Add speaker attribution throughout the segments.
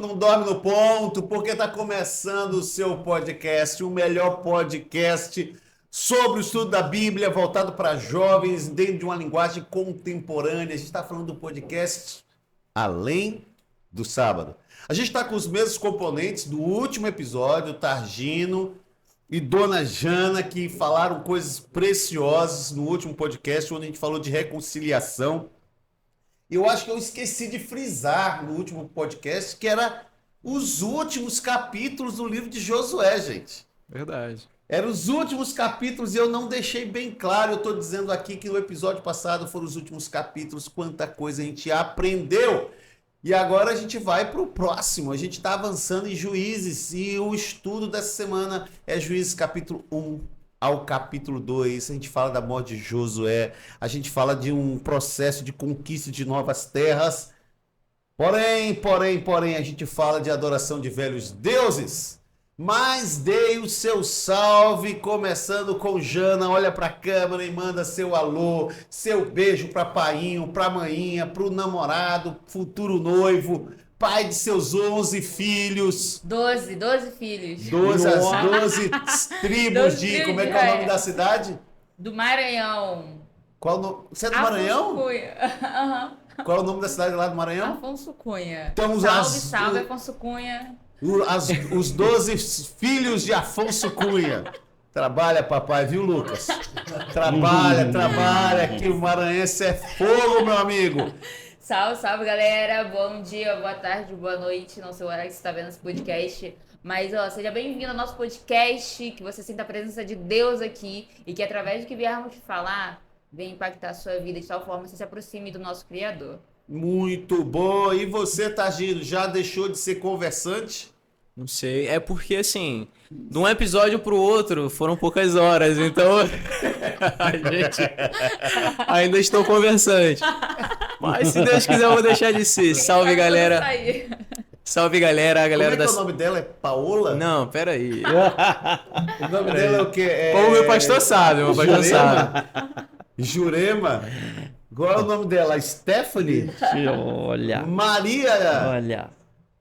Speaker 1: não dorme no ponto, porque está começando o seu podcast, o melhor podcast sobre o estudo da Bíblia, voltado para jovens, dentro de uma linguagem contemporânea. A gente está falando do podcast Além do Sábado. A gente está com os mesmos componentes do último episódio, Targino e Dona Jana, que falaram coisas preciosas no último podcast, onde a gente falou de reconciliação. Eu acho que eu esqueci de frisar no último podcast que era os últimos capítulos do livro de Josué, gente.
Speaker 2: Verdade.
Speaker 1: Eram os últimos capítulos e eu não deixei bem claro. Eu estou dizendo aqui que no episódio passado foram os últimos capítulos, quanta coisa a gente aprendeu. E agora a gente vai para o próximo. A gente está avançando em Juízes e o estudo dessa semana é Juízes capítulo 1 ao capítulo 2, a gente fala da morte de Josué, a gente fala de um processo de conquista de novas terras, porém, a gente fala de adoração de velhos deuses. Mas dei o seu salve, começando com Jana, olha pra câmera e manda seu alô, seu beijo pra painho, pra maninha, pro namorado, futuro noivo, pai de seus 11 filhos.
Speaker 3: 12 filhos.
Speaker 1: 12 tribos de... Como é que é o nome da cidade?
Speaker 3: Do Maranhão.
Speaker 1: Qual o nome? Você é do Maranhão?
Speaker 3: Cunha. Uhum.
Speaker 1: Qual é o nome da cidade lá do Maranhão?
Speaker 3: Afonso Cunha.
Speaker 1: Então,
Speaker 3: salve, Afonso Cunha.
Speaker 1: Os 12 filhos de Afonso Cunha. Trabalha, papai, viu, Lucas? Trabalha, que o maranhense é fogo, meu amigo.
Speaker 3: Salve, galera. Bom dia, boa tarde, boa noite. Não sei o horário que você está vendo esse podcast. Mas, seja bem-vindo ao nosso podcast, que você sinta a presença de Deus aqui e que, através do que viermos te falar, venha impactar a sua vida de tal forma que você se aproxime do nosso Criador.
Speaker 1: Muito bom. E você, Targino, já deixou de ser conversante?
Speaker 2: Não sei. É porque, assim, de um episódio pro outro foram poucas horas, então a gente ainda estou conversante. Mas, se Deus quiser, eu vou deixar de ser. Salve, galera. Salve, galera. A galera
Speaker 1: Como é que o nome dela é Paola?
Speaker 2: Não, peraí.
Speaker 1: O nome dela é o quê?
Speaker 2: Como meu pastor sabe,
Speaker 1: Jurema? Qual é o nome dela? Stephanie?
Speaker 4: Olha.
Speaker 1: Maria?
Speaker 4: Olha.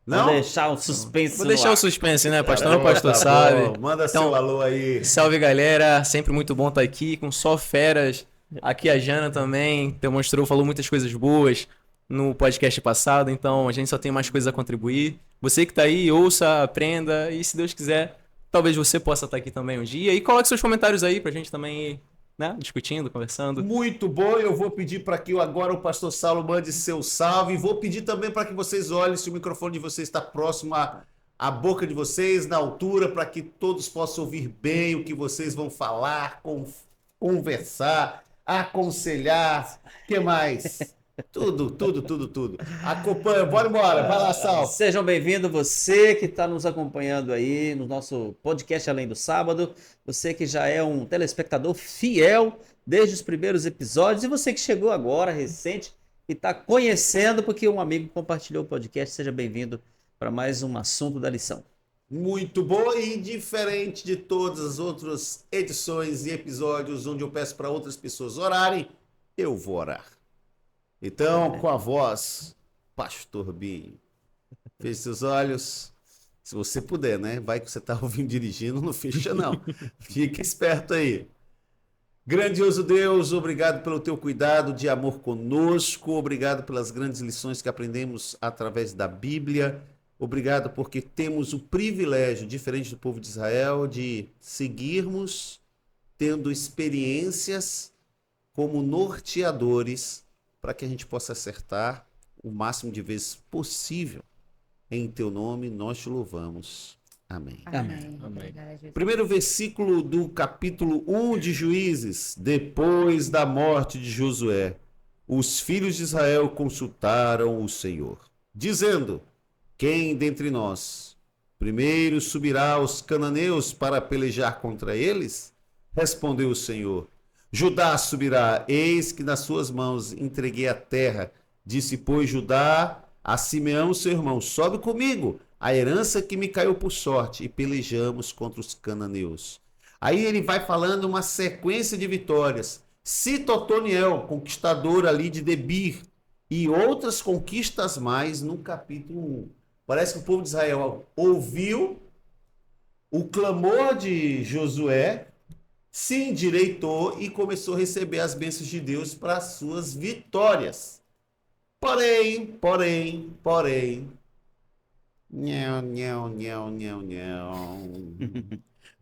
Speaker 1: Não?
Speaker 4: Vou deixar o suspense.
Speaker 2: Vou deixar o suspense, né? Pastor, pastor sabe.
Speaker 1: Bom. Manda
Speaker 2: então,
Speaker 1: seu alô aí.
Speaker 2: Salve, galera. Sempre muito bom estar aqui com só feras. Aqui a Jana também falou muitas coisas boas no podcast passado, então a gente só tem mais coisas a contribuir. Você que tá aí, ouça, aprenda e, se Deus quiser, talvez você possa estar aqui também um dia. E coloque seus comentários aí pra gente também ir, né, discutindo, conversando.
Speaker 1: Muito bom. Eu vou pedir para que agora o pastor Saulo mande seu salve. E vou pedir também para que vocês olhem se o microfone de vocês está próximo à boca de vocês, na altura, para que todos possam ouvir bem o que vocês vão falar, conversar, aconselhar. O que mais? Tudo. Acompanha, bora embora. Vai lá, Sal.
Speaker 4: Sejam bem-vindos, você que está nos acompanhando aí no nosso podcast Além do Sábado, você que já é um telespectador fiel desde os primeiros episódios e você que chegou agora, recente, e está conhecendo porque um amigo compartilhou o podcast. Seja bem-vindo para mais um assunto da lição.
Speaker 1: Muito bom, e diferente de todas as outras edições e episódios onde eu peço para outras pessoas orarem, eu vou orar. Então, com a voz, Pastor Binho, feche seus olhos, se você puder, né? Vai que você está ouvindo dirigindo, não fecha não. Fica esperto aí. Grandioso Deus, obrigado pelo teu cuidado de amor conosco, obrigado pelas grandes lições que aprendemos através da Bíblia, obrigado porque temos o privilégio, diferente do povo de Israel, de seguirmos tendo experiências como norteadores para que a gente possa acertar o máximo de vezes possível. Em teu nome nós te louvamos. Amém.
Speaker 4: Amém.
Speaker 1: Primeiro versículo do capítulo 1 de Juízes. Depois da morte de Josué, os filhos de Israel consultaram o Senhor, dizendo: quem dentre nós primeiro subirá aos cananeus para pelejar contra eles? Respondeu o Senhor: Judá subirá, eis que nas suas mãos entreguei a terra. Disse, pois, Judá a Simeão, seu irmão: sobe comigo a herança que me caiu por sorte, e pelejamos contra os cananeus. Aí ele vai falando uma sequência de vitórias. Cita Otoniel, conquistador ali de Debir, e outras conquistas mais no capítulo 1. Parece que o povo de Israel ouviu o clamor de Josué, se endireitou e começou a receber as bênçãos de Deus para as suas vitórias. Porém, Nhão, nhão, nhão, nhão, nhão.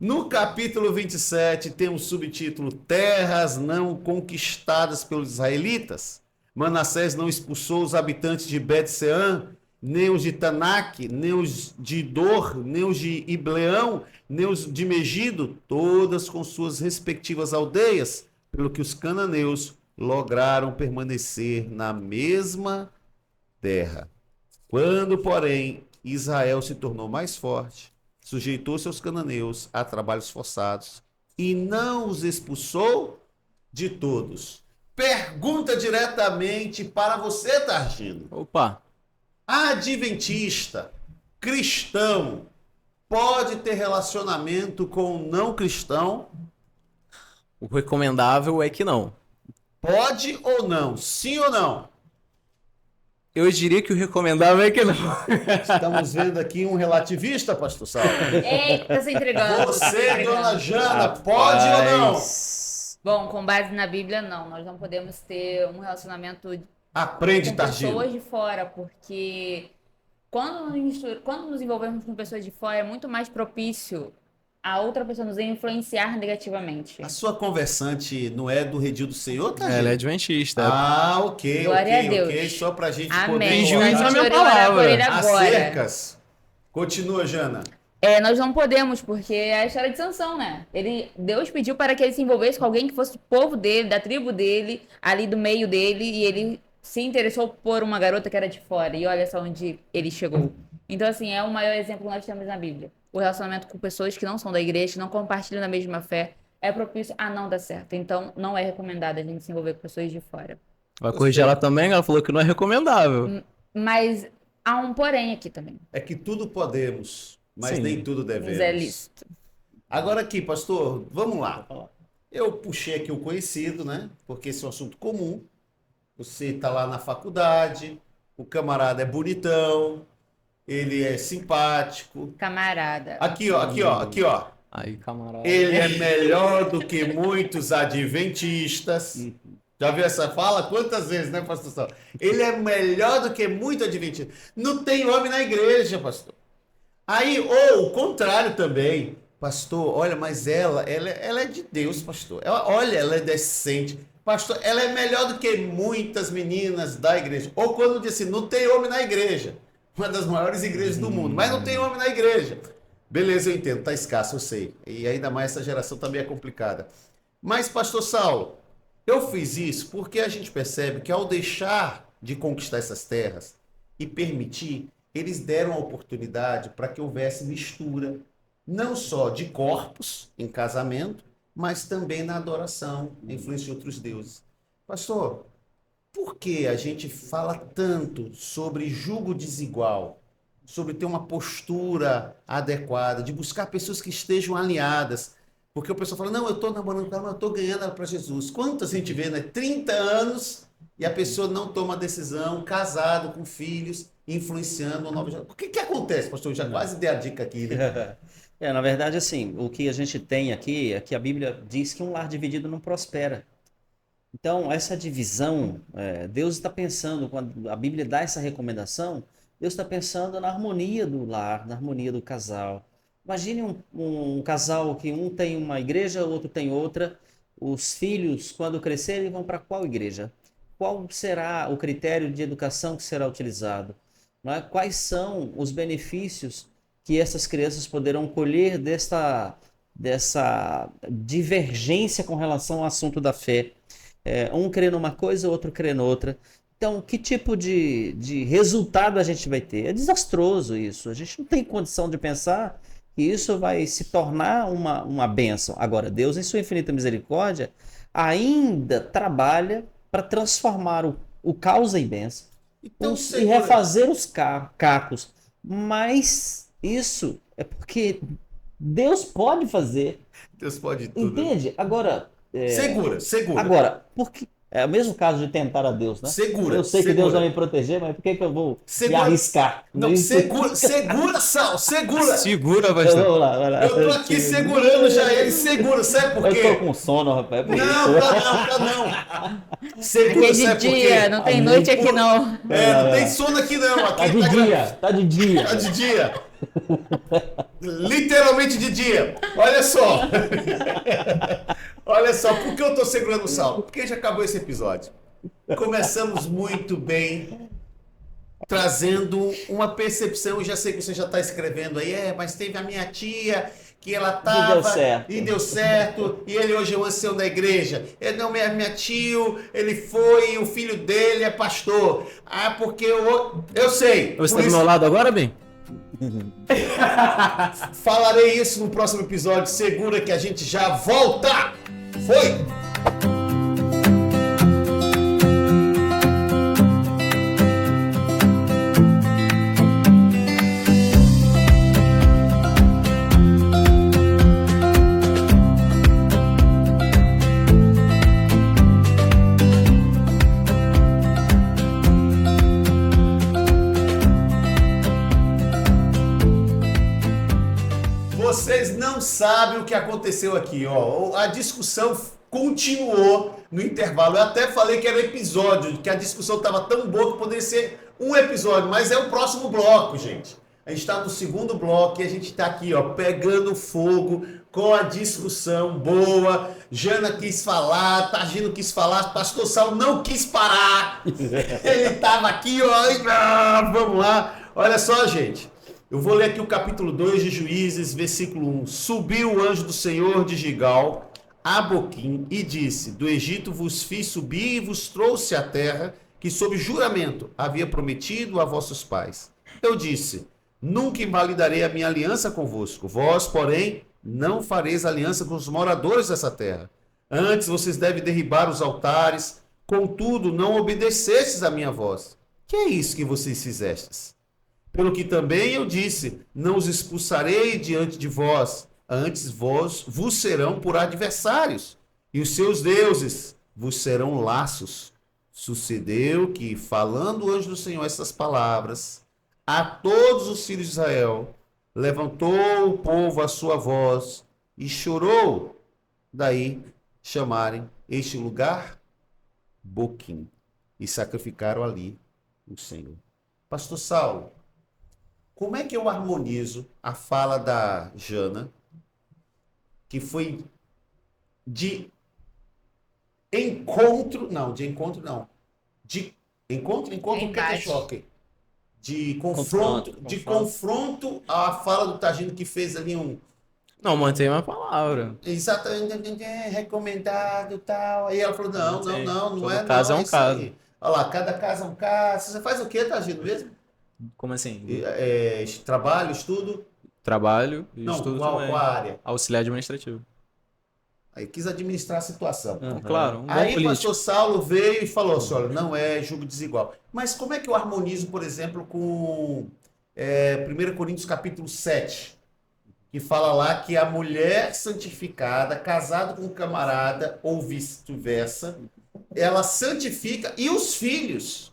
Speaker 1: No capítulo 27 tem um subtítulo: Terras não conquistadas pelos israelitas. Manassés não expulsou os habitantes de Bet-Sean, nem os de Tanaque, nem os de Dor, nem os de Ibleão, nem os de Megido, todas com suas respectivas aldeias, pelo que os cananeus lograram permanecer na mesma terra. Quando, porém, Israel se tornou mais forte, sujeitou seus cananeus a trabalhos forçados e não os expulsou de todos. Pergunta diretamente para você, Targino.
Speaker 2: Opa!
Speaker 1: Adventista, cristão, pode ter relacionamento com um não cristão?
Speaker 2: O recomendável é que não.
Speaker 1: Pode ou não? Sim ou não?
Speaker 2: Eu diria que o recomendável é que não.
Speaker 1: Estamos vendo aqui um relativista, pastor Saulo.
Speaker 3: Eita, tá se entregando.
Speaker 1: Você, dona Jana, pode ou não?
Speaker 3: Bom, com base na Bíblia, não. Nós não podemos ter um relacionamento
Speaker 1: Aprende,
Speaker 3: com
Speaker 1: Targino.
Speaker 3: pessoas de fora, porque quando nos envolvemos com pessoas de fora, é muito mais propício a outra pessoa nos influenciar negativamente.
Speaker 1: A sua conversante não é do redil do Senhor, Targino?
Speaker 2: Ela é adventista.
Speaker 1: Ah, ok,
Speaker 3: Glória
Speaker 1: ok,
Speaker 3: a Deus.
Speaker 1: ok. Só pra gente
Speaker 3: Amém.
Speaker 1: poder
Speaker 2: Tem juízo
Speaker 3: A
Speaker 2: na
Speaker 3: gente
Speaker 2: minha
Speaker 3: vai orar por ele
Speaker 2: palavra.
Speaker 3: agora.
Speaker 1: acercas. Continua, Jana.
Speaker 3: Nós não podemos, porque é a história de Sansão, né? Deus pediu para que ele se envolvesse com alguém que fosse do povo dele, da tribo dele, ali do meio dele, e ele se interessou por uma garota que era de fora. E olha só onde ele chegou. Então, assim, é o maior exemplo que nós temos na Bíblia. O relacionamento com pessoas que não são da igreja, que não compartilham da mesma fé, é propício a não dar certo. Então, não é recomendado a gente se envolver com pessoas de fora.
Speaker 2: Vai corrigir ela também? Ela falou que não é recomendável.
Speaker 3: Mas há um porém aqui também.
Speaker 1: É que tudo podemos, mas
Speaker 2: Sim.
Speaker 1: nem tudo devemos.
Speaker 3: Mas é lícito.
Speaker 1: Agora aqui, pastor, vamos lá. Eu puxei aqui o conhecido, né? Porque esse é um assunto comum. Você está lá na faculdade, o camarada é bonitão, ele é simpático.
Speaker 3: Camarada.
Speaker 1: Aqui, ó.
Speaker 2: Aí, camarada.
Speaker 1: Ele é melhor do que muitos adventistas. Já viu essa fala? Quantas vezes, né, pastor Saulo? Ele é melhor do que muito adventista. Não tem homem na igreja, pastor. Aí, ou o contrário também. Pastor, olha, mas ela é de Deus, pastor. Olha, ela é decente. Pastor, ela é melhor do que muitas meninas da igreja. Ou quando diz assim, não tem homem na igreja. Uma das maiores igrejas do mundo. Mas não tem homem na igreja. Beleza, eu entendo, tá escasso, eu sei. E ainda mais essa geração também é complicada. Mas, pastor Saulo, eu fiz isso porque a gente percebe que ao deixar de conquistar essas terras e permitir, eles deram a oportunidade para que houvesse mistura, não só de corpos em casamento, mas também na adoração, influência de outros deuses. Pastor, por que a gente fala tanto sobre julgo desigual, sobre ter uma postura adequada, de buscar pessoas que estejam alinhadas? Porque o pessoal fala, não, eu estou namorando com ela, mas eu estou ganhando ela para Jesus. Quantas a gente vê, né? 30 anos e a pessoa não toma decisão, casado, com filhos, influenciando uma nova geração. O que acontece, pastor? Eu já quase dei a dica aqui, né?
Speaker 4: Na verdade, assim, o que a gente tem aqui é que a Bíblia diz que um lar dividido não prospera. Então, essa divisão, Deus está pensando, quando a Bíblia dá essa recomendação, Deus está pensando na harmonia do lar, na harmonia do casal. Imagine um casal que um tem uma igreja, o outro tem outra. Os filhos, quando crescerem, vão para qual igreja? Qual será o critério de educação que será utilizado? Não é? Quais são os benefícios que essas crianças poderão colher dessa divergência com relação ao assunto da fé? Um crê numa coisa, o outro crê noutra. Então, que tipo de resultado a gente vai ter? É desastroso isso. A gente não tem condição de pensar que isso vai se tornar uma bênção. Agora, Deus, em sua infinita misericórdia, ainda trabalha para transformar o caos em bênção
Speaker 1: Então,
Speaker 4: e refazer os cacos. Mas isso é porque Deus pode fazer.
Speaker 1: Deus pode tudo.
Speaker 4: Entende? Agora...
Speaker 1: Segura.
Speaker 4: Agora, porque É o mesmo caso de tentar a Deus, né?
Speaker 1: Segura.
Speaker 4: Eu sei que Deus vai me proteger, mas por que eu vou me arriscar?
Speaker 1: Não, segura, Sal, segura.
Speaker 2: Segura, pastor.
Speaker 4: Vamos lá, vai lá.
Speaker 1: Eu tô aqui segurando já ele, segura, sabe por
Speaker 4: Eu tô
Speaker 1: quê?
Speaker 4: com sono, rapaz.
Speaker 1: Não, tá não. Segura,
Speaker 3: Aqui é de
Speaker 1: sabe por quê?
Speaker 3: dia, não tem noite aqui não.
Speaker 1: Não tem sono aqui não. Aqui
Speaker 4: Tá de dia, tá de dia.
Speaker 1: Tá de dia. Literalmente de dia. Olha só. Olha só, por que eu tô segurando o Sal? Porque já acabou esse episódio. Começamos muito bem, trazendo uma percepção. Eu já sei que você já está escrevendo aí, mas teve a minha tia, que ela tava
Speaker 4: E
Speaker 1: deu certo, e ele hoje é o ancião da igreja. Ele não é minha tio, ele foi, o filho dele é pastor. Porque eu sei.
Speaker 2: Você
Speaker 1: por
Speaker 2: tá do
Speaker 1: isso-
Speaker 2: meu lado agora, bem?
Speaker 1: Falarei isso no próximo episódio. Segura que a gente já volta. Foi! Vocês não sabem o que aconteceu aqui, ó. A discussão continuou no intervalo. Eu até falei que era episódio, que a discussão estava tão boa que poderia ser um episódio, mas é o próximo bloco, gente. A gente está no segundo bloco e a gente está aqui, ó, pegando fogo com a discussão boa. Jana quis falar, Tagino quis falar, Pastor Saulo não quis parar. Ele estava aqui, ó, vamos lá. Olha só, gente. Eu vou ler aqui o capítulo 2 de Juízes, versículo 1. Subiu o anjo do Senhor de Gigal a Boquim e disse: Do Egito vos fiz subir e vos trouxe à terra que sob juramento havia prometido a vossos pais. Eu disse: Nunca invalidarei a minha aliança convosco. Vós, porém, não fareis aliança com os moradores dessa terra. Antes vocês devem derribar os altares, contudo não obedecestes à minha voz. Que é isso que vocês fizestes? Pelo que também eu disse, não os expulsarei diante de vós, antes vos serão por adversários, e os seus deuses vos serão laços. Sucedeu que, falando o anjo do Senhor essas palavras, a todos os filhos de Israel, levantou o povo a sua voz e chorou. Daí chamarem este lugar Boquim, e sacrificaram ali o Senhor. Pastor Saulo, como é que eu harmonizo a fala da Jana, que foi de encontro, de encontro, o que é choque? De confronto à fala do Tagino, que fez ali um
Speaker 2: Não, mantém uma palavra.
Speaker 1: exatamente recomendado e tal. Aí ela falou: não
Speaker 2: Todo
Speaker 1: é
Speaker 2: caso
Speaker 1: não,
Speaker 2: é um
Speaker 1: isso
Speaker 2: caso.
Speaker 1: aí. Olha lá, cada caso é um caso. Você faz o quê, Tagino, mesmo?
Speaker 2: Como assim?
Speaker 1: Trabalho, estudo?
Speaker 2: Trabalho e
Speaker 1: Não,
Speaker 2: estudo
Speaker 1: qual
Speaker 2: também.
Speaker 1: área?
Speaker 2: Auxiliar administrativo.
Speaker 1: Aí quis administrar a situação.
Speaker 2: Claro, um bom
Speaker 1: Aí o
Speaker 2: político.
Speaker 1: pastor Saulo veio e falou assim: olha, não é julgo desigual. Mas como é que eu harmonizo, por exemplo, com 1 Coríntios capítulo 7, que fala lá que a mulher santificada, casada com um camarada, ou vice-versa, ela santifica e os filhos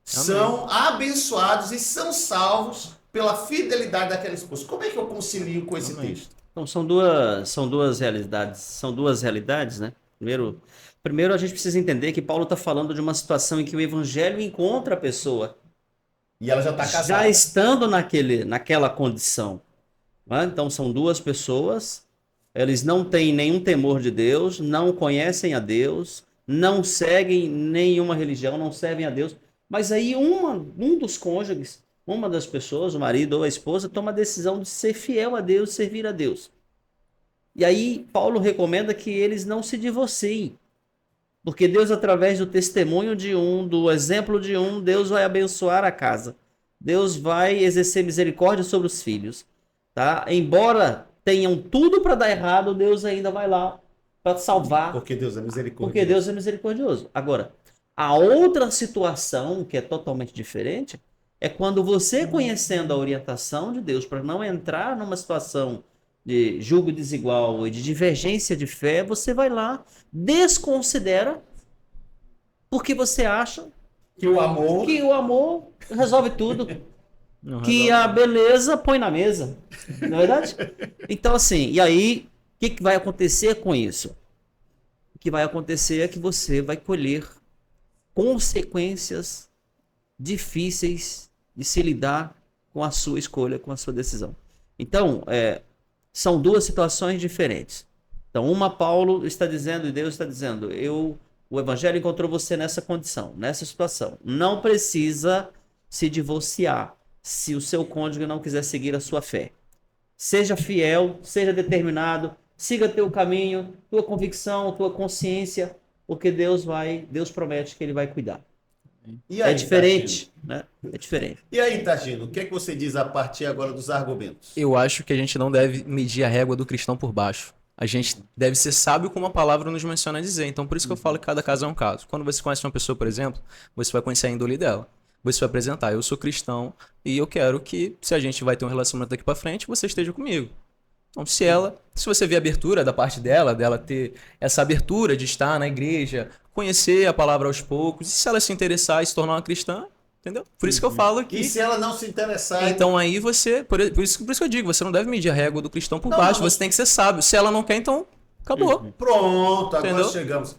Speaker 1: são abençoados e são salvos pela fidelidade daquela esposa. Como é que eu concilio com esse
Speaker 2: Amém.
Speaker 1: texto?
Speaker 4: Então são duas realidades, né? Primeiro a gente precisa entender que Paulo está falando de uma situação em que o evangelho encontra a pessoa
Speaker 1: E ela já está casada.
Speaker 4: já estando naquela condição. Né? Então são duas pessoas, eles não têm nenhum temor de Deus, não conhecem a Deus, não seguem nenhuma religião, não servem a Deus, mas aí um dos cônjuges, uma das pessoas, o marido ou a esposa, toma a decisão de ser fiel a Deus, servir a Deus. E aí Paulo recomenda que eles não se divorciem, porque Deus, através do testemunho de um, do exemplo de um, Deus vai abençoar a casa. Deus vai exercer misericórdia sobre os filhos. Tá? Embora tenham tudo para dar errado, Deus ainda vai lá para salvar.
Speaker 1: Porque Deus é misericórdia.
Speaker 4: Porque Deus é misericordioso. Agora, a outra situação, que é totalmente diferente, é quando você, conhecendo a orientação de Deus para não entrar numa situação de julgo desigual e de divergência de fé, você vai lá, desconsidera Porque você acha
Speaker 1: Que o amor...
Speaker 4: que o amor resolve tudo.
Speaker 2: Não
Speaker 4: Que a beleza põe na mesa. Não é verdade? Então, assim, e aí, o que vai acontecer com isso? O que vai acontecer é que você vai colher consequências difíceis de se lidar com a sua escolha, com a sua decisão. Então, são duas situações diferentes. Então, uma, Paulo está dizendo, e Deus está dizendo, o Evangelho encontrou você nessa condição, nessa situação. Não precisa se divorciar se o seu cônjuge não quiser seguir a sua fé. Seja fiel, seja determinado, siga teu caminho, tua convicção, tua consciência, porque Deus promete que ele vai cuidar.
Speaker 1: E aí,
Speaker 4: É diferente, né? É diferente.
Speaker 1: E aí, Tagino, o que é que você diz a partir agora dos argumentos?
Speaker 2: Eu acho que a gente não deve medir a régua do cristão por baixo. A gente deve ser sábio como a palavra nos menciona a dizer. Então, por isso que eu falo que cada caso é um caso. Quando você conhece uma pessoa, por exemplo, você vai conhecer a índole dela. Você vai apresentar, eu sou cristão e eu quero que, se a gente vai ter um relacionamento daqui pra frente, você esteja comigo. Então, se você vê a abertura da parte dela ter essa abertura de estar na igreja, conhecer a palavra aos poucos, e se ela se interessar e se tornar uma cristã, entendeu? Por isso que eu falo que...
Speaker 1: E se ela não se interessar...
Speaker 2: Então aí você... Por isso que eu digo, você não deve medir a régua do cristão por baixo,
Speaker 1: não.
Speaker 2: você tem que ser sábio. Se ela não quer, então acabou.
Speaker 1: Pronto, agora
Speaker 2: Entendeu?
Speaker 1: chegamos.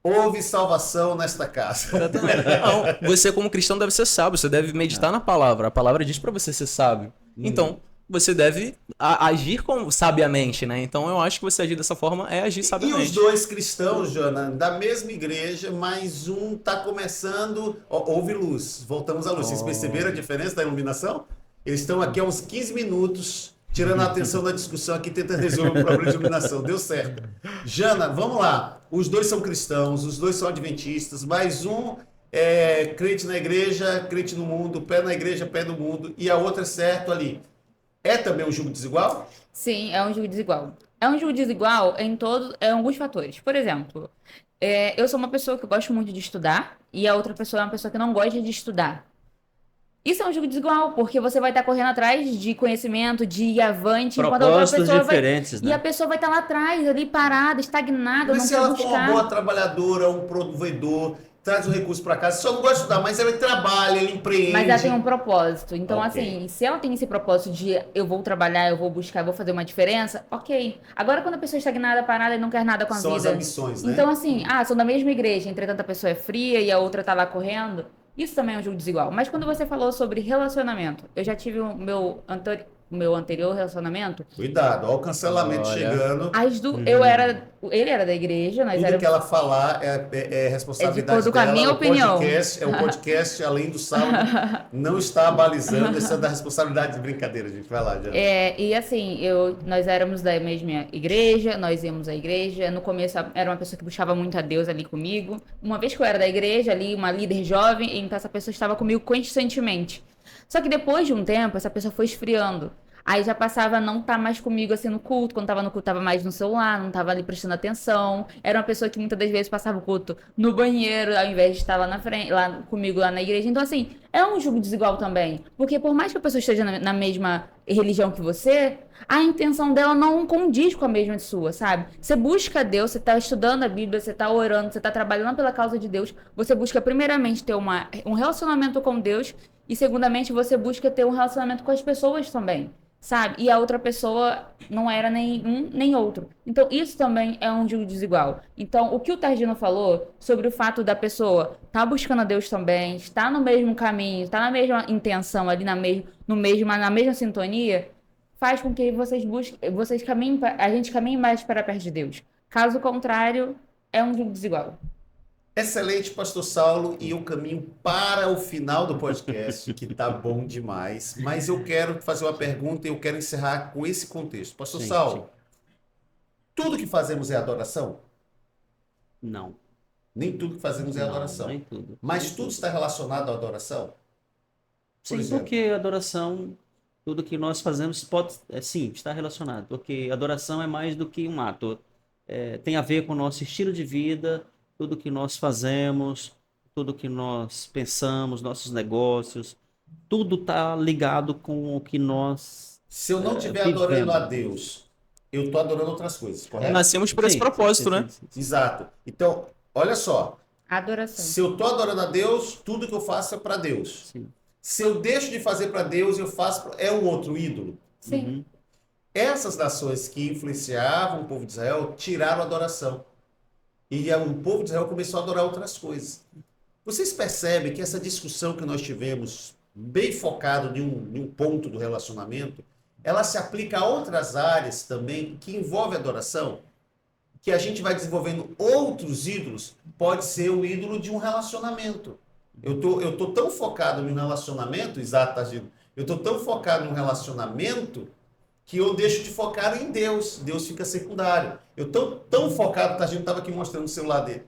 Speaker 1: Houve salvação nesta casa.
Speaker 2: Exatamente. Não, você como cristão deve ser sábio, você deve meditar na palavra. A palavra diz pra você ser sábio. Então, você deve agir sabiamente, né? Então eu acho que você agir dessa forma é agir
Speaker 1: E
Speaker 2: sabiamente.
Speaker 1: os dois cristãos, Jana, da mesma igreja, mas um está começando... houve luz, voltamos à luz. Vocês perceberam a diferença da iluminação? Eles estão aqui há uns 15 minutos, tirando a atenção da discussão aqui, tentando resolver o problema de iluminação. Deu certo. Jana, vamos lá. Os dois são cristãos, os dois são adventistas, mas um é crente na igreja, crente no mundo, pé na igreja, pé no mundo, e a outra é certo ali. É também um julgo desigual?
Speaker 3: Sim, é um julgo desigual. É um julgo desigual em alguns fatores. Por exemplo, eu sou uma pessoa que gosto muito de estudar e a outra pessoa é uma pessoa que não gosta de estudar. Isso é um julgo desigual, porque você vai estar correndo atrás de conhecimento, de ir avante, enquanto a outra
Speaker 4: Propósitos
Speaker 3: pessoa
Speaker 4: diferentes,
Speaker 3: E
Speaker 4: né?
Speaker 3: a pessoa vai estar lá atrás, ali parada, estagnada,
Speaker 1: Mas
Speaker 3: não
Speaker 1: se
Speaker 3: quer
Speaker 1: ela for uma
Speaker 3: buscar.
Speaker 1: boa trabalhadora, um provedor, traz o recurso para casa, só não gosta de estudar, mas ela trabalha, ela empreende.
Speaker 3: Mas ela tem um propósito. Então,
Speaker 1: Ok.
Speaker 3: assim, se ela tem esse propósito de eu vou trabalhar, eu vou buscar, eu vou fazer uma diferença, ok. Agora, quando a pessoa é estagnada, parada e não quer nada com a
Speaker 1: São as
Speaker 3: vida.
Speaker 1: ambições, né?
Speaker 3: Então, assim, são da mesma igreja, entretanto a pessoa é fria e a outra tá lá correndo. Isso também é um jogo desigual. Mas quando você falou sobre relacionamento, eu já tive o meu anterior relacionamento.
Speaker 1: Cuidado, olha o cancelamento
Speaker 2: Olha.
Speaker 1: chegando.
Speaker 3: Ele era da igreja, nós
Speaker 1: Tudo
Speaker 3: éramos.
Speaker 1: que ela falar é responsabilidade
Speaker 3: acordo com a
Speaker 1: dela.
Speaker 3: minha opinião.
Speaker 1: É o podcast, além do sábado, não está balizando, isso é da responsabilidade de brincadeira, gente. Vai lá, Jana.
Speaker 3: E assim, nós éramos da mesma igreja, nós íamos à igreja. No começo era uma pessoa que buscava muito a Deus ali comigo. Uma vez que eu era da igreja, ali, uma líder jovem, então essa pessoa estava comigo constantemente. Só que depois de um tempo, essa pessoa foi esfriando. Aí já passava a não estar mais comigo assim no culto. Quando tava no culto, tava mais no celular, não tava ali prestando atenção. Era uma pessoa que muitas das vezes passava o culto no banheiro, ao invés de estar lá na frente, lá comigo lá na igreja. Então, assim, é um julgo desigual também. Porque por mais que a pessoa esteja na mesma religião que você, a intenção dela não condiz com a mesma sua, sabe? Você busca Deus, você tá estudando a Bíblia, você tá orando, você tá trabalhando pela causa de Deus. Você busca primeiramente ter um relacionamento com Deus e segundamente você busca ter um relacionamento com as pessoas também. Sabe? E a outra pessoa não era nem um nem outro. Então, isso também é um julgo desigual. Então, o que o Tardino falou sobre o fato da pessoa estar buscando a Deus também, estar no mesmo caminho, estar na mesma intenção, ali na mesma sintonia, faz com que vocês caminhem, a gente caminhe mais para perto de Deus. Caso contrário, é um julgo desigual.
Speaker 1: Excelente, Pastor Saulo, e eu caminho para o final do podcast, que tá bom demais. Mas eu quero fazer uma pergunta e eu quero encerrar com esse contexto. Pastor
Speaker 4: Sim,
Speaker 1: Saulo, tudo que fazemos é adoração?
Speaker 4: Não.
Speaker 1: Nem tudo que fazemos é
Speaker 4: Não,
Speaker 1: adoração.
Speaker 4: nem tudo.
Speaker 1: Mas tudo está relacionado à adoração? Por
Speaker 4: Sim,
Speaker 1: exemplo.
Speaker 4: porque adoração, tudo que nós fazemos pode, sim, estar relacionado. Porque adoração é mais do que um ato. Tem a ver com o nosso estilo de vida, tudo que nós fazemos, tudo que nós pensamos, nossos negócios, tudo está ligado com o que nós
Speaker 1: Se eu não estiver
Speaker 4: vivemos.
Speaker 1: adorando a Deus, eu estou adorando outras coisas, correto?
Speaker 2: Nascemos por esse propósito, né?
Speaker 4: sim.
Speaker 1: Exato. Então, olha só.
Speaker 3: Adoração.
Speaker 1: Se eu estou adorando a Deus, tudo que eu faço é para Deus.
Speaker 4: Sim.
Speaker 1: Se eu deixo de fazer para Deus, eu faço é um outro ídolo.
Speaker 3: Sim.
Speaker 4: Uhum.
Speaker 1: Essas nações que influenciavam o povo de Israel tiraram a adoração. E o povo de Israel começou a adorar outras coisas. Vocês percebem que essa discussão que nós tivemos, bem focado em um ponto do relacionamento, ela se aplica a outras áreas também que envolvem adoração, que a gente vai desenvolvendo outros ídolos, pode ser o ídolo de um relacionamento. Eu tô tão focado no relacionamento, exato, Tagino, eu tô tão focado no relacionamento que eu deixo de focar em Deus. Deus fica secundário. Eu tô tão focado, Tagino estava aqui mostrando o celular dele.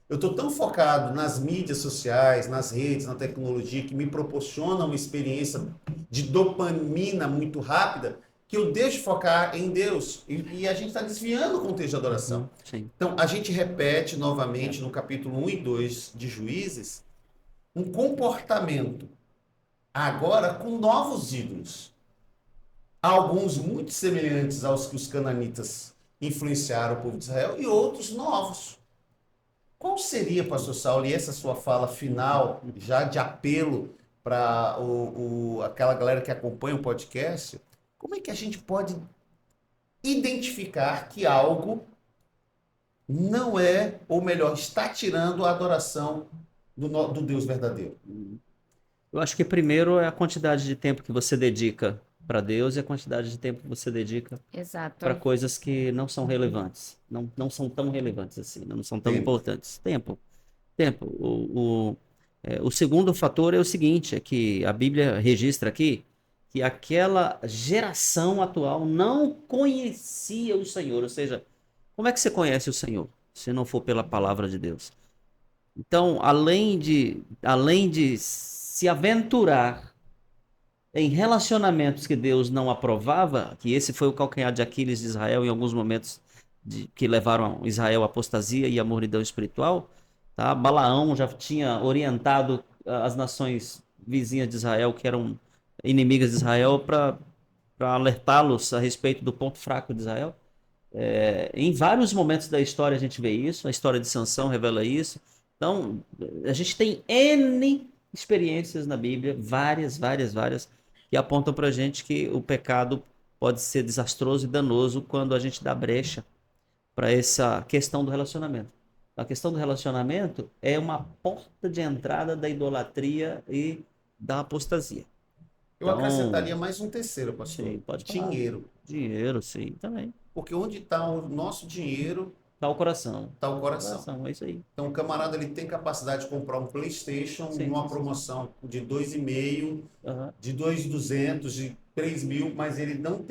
Speaker 1: Eu estou tão focado nas mídias sociais, nas redes, na tecnologia, que me proporciona uma experiência de dopamina muito rápida, que eu deixo de focar em Deus. E a gente está desviando o contexto de adoração.
Speaker 4: Sim.
Speaker 1: Então, a gente repete novamente no capítulo 1 e 2 de Juízes, um comportamento, agora com novos ídolos. Alguns muito semelhantes aos que os cananitas influenciaram o povo de Israel e outros novos. Qual seria, pastor Saulo, e essa sua fala final, já de apelo para aquela galera que acompanha o podcast, como é que a gente pode identificar que algo não é, ou melhor, está tirando a adoração do Deus verdadeiro?
Speaker 4: Eu acho que primeiro é a quantidade de tempo que você dedica para Deus e a quantidade de tempo que você dedica
Speaker 3: Exato.
Speaker 4: para coisas que não são relevantes, não são tão relevantes assim, não são tão
Speaker 1: Tempo.
Speaker 4: importantes. Tempo. O segundo fator é o seguinte, é que a Bíblia registra aqui que aquela geração atual não conhecia o Senhor, ou seja, como é que você conhece o Senhor se não for pela palavra de Deus? Então, além de se aventurar em relacionamentos que Deus não aprovava, que esse foi o calcanhar de Aquiles de Israel em alguns momentos que levaram Israel à apostasia e à mornidão espiritual, tá? Balaão já tinha orientado as nações vizinhas de Israel, que eram inimigas de Israel, para alertá-los a respeito do ponto fraco de Israel. Em vários momentos da história a gente vê isso, a história de Sansão revela isso. Então, a gente tem N experiências na Bíblia, várias, que apontam para a gente que o pecado pode ser desastroso e danoso quando a gente dá brecha para essa questão do relacionamento. A questão do relacionamento é uma porta de entrada da idolatria e da apostasia.
Speaker 1: Eu acrescentaria mais um terceiro, pastor.
Speaker 4: Sim, pode falar.
Speaker 1: Dinheiro.
Speaker 4: Sim, também.
Speaker 1: Porque onde está o nosso dinheiro,
Speaker 4: Dá o coração.
Speaker 1: está o coração.
Speaker 4: É isso aí.
Speaker 1: Então, o camarada ele tem capacidade de comprar um PlayStation numa promoção de 2,5, de 2.200, de 3.000, mas ele não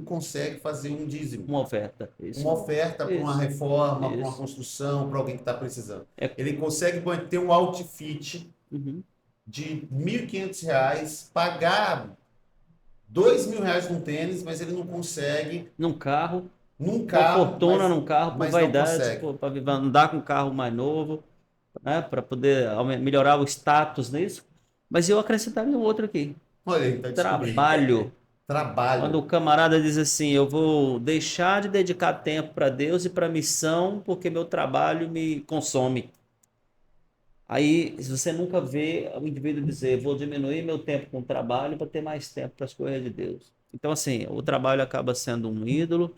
Speaker 1: consegue fazer um dízimo.
Speaker 4: Uma oferta. Isso.
Speaker 1: Uma oferta para uma reforma, para uma construção, para alguém que está precisando. Ele consegue ter um outfit de R$ 1.500, pagar R$ 2.000 num tênis, mas ele não consegue.
Speaker 4: Num carro.
Speaker 1: Num carro.
Speaker 4: Uma fortuna num carro, por
Speaker 1: mas
Speaker 4: vaidade, para andar com um carro mais novo, né, para poder melhorar o status nisso. Mas eu acrescentaria um outro aqui.
Speaker 1: Olha aí, tá
Speaker 4: Trabalho.
Speaker 1: Trabalho.
Speaker 4: Quando o camarada diz assim, eu vou deixar de dedicar tempo para Deus e para a missão porque meu trabalho me consome. Aí, se você nunca vê o indivíduo dizer, vou diminuir meu tempo com o trabalho para ter mais tempo para as coisas de Deus. Então, assim, o trabalho acaba sendo um ídolo,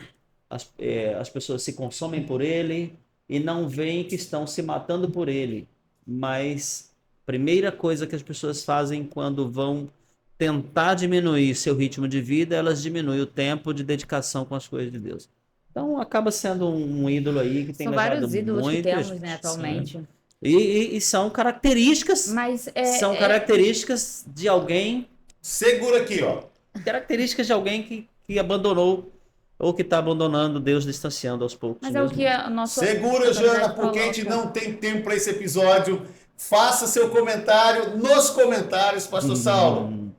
Speaker 4: as pessoas se consomem por ele e não veem que estão se matando por ele. Mas a primeira coisa que as pessoas fazem quando vão tentar diminuir seu ritmo de vida, elas diminuem o tempo de dedicação com as coisas de Deus. Então, acaba sendo um ídolo aí que tem levado muito... São vários ídolos
Speaker 3: que temos, né, atualmente.
Speaker 4: E são características, características de alguém...
Speaker 1: Segura aqui, ó.
Speaker 4: Características de alguém que abandonou ou que está abandonando Deus, distanciando aos poucos.
Speaker 3: Mas é o que a nossa...
Speaker 1: Segura, Jana, porque a gente não tem tempo para esse episódio. Faça seu comentário nos comentários, pastor Saulo.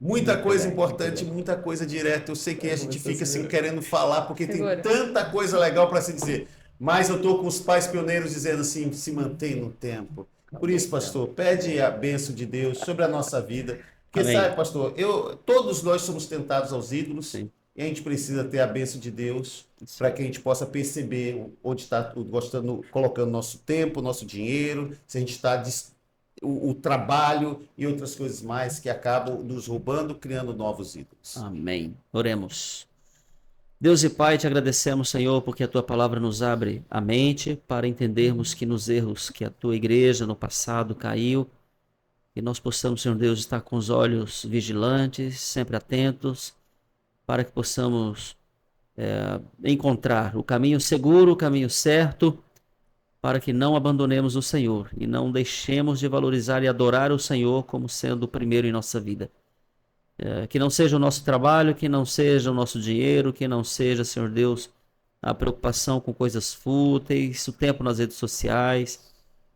Speaker 1: Muita coisa importante, muita coisa direta. Eu sei que a gente fica assim querendo falar, porque tem tanta coisa legal para se dizer. Mas eu estou com os pais pioneiros dizendo assim, se mantém no tempo. Por isso, pastor, pede a bênção de Deus sobre a nossa vida. Porque sabe, pastor, todos nós somos tentados aos ídolos.
Speaker 4: Sim.
Speaker 1: E a gente precisa ter a bênção de Deus para que a gente possa perceber onde está colocando nosso tempo, nosso dinheiro, se a gente está o trabalho e outras coisas mais que acabam nos roubando, criando novos ídolos.
Speaker 4: Amém. Oremos. Deus e Pai, te agradecemos, Senhor, porque a tua palavra nos abre a mente para entendermos que nos erros que a tua igreja no passado caiu, que nós possamos, Senhor Deus, estar com os olhos vigilantes, sempre atentos, para que possamos encontrar o caminho seguro, o caminho certo, para que não abandonemos o Senhor e não deixemos de valorizar e adorar o Senhor como sendo o primeiro em nossa vida. Que não seja o nosso trabalho, que não seja o nosso dinheiro, que não seja, Senhor Deus, a preocupação com coisas fúteis, o tempo nas redes sociais,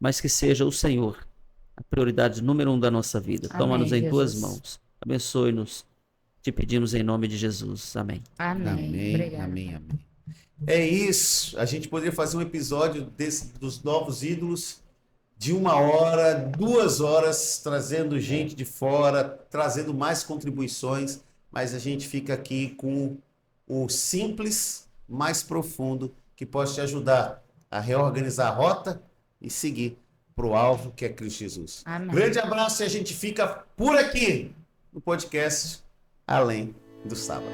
Speaker 4: mas que seja o Senhor a prioridade número 1 da nossa vida. Toma-nos em tuas mãos. Abençoe-nos. Te pedimos em nome de Jesus. Amém.
Speaker 3: Amém. Obrigada.
Speaker 1: Amém. É isso. A gente poderia fazer um episódio dos novos ídolos de 1 hora, 2 horas, trazendo gente de fora, trazendo mais contribuições, mas a gente fica aqui com o simples, mais profundo, que pode te ajudar a reorganizar a rota e seguir para o alvo que é Cristo Jesus.
Speaker 3: Amém.
Speaker 1: Grande abraço e a gente fica por aqui no podcast Além do Sábado.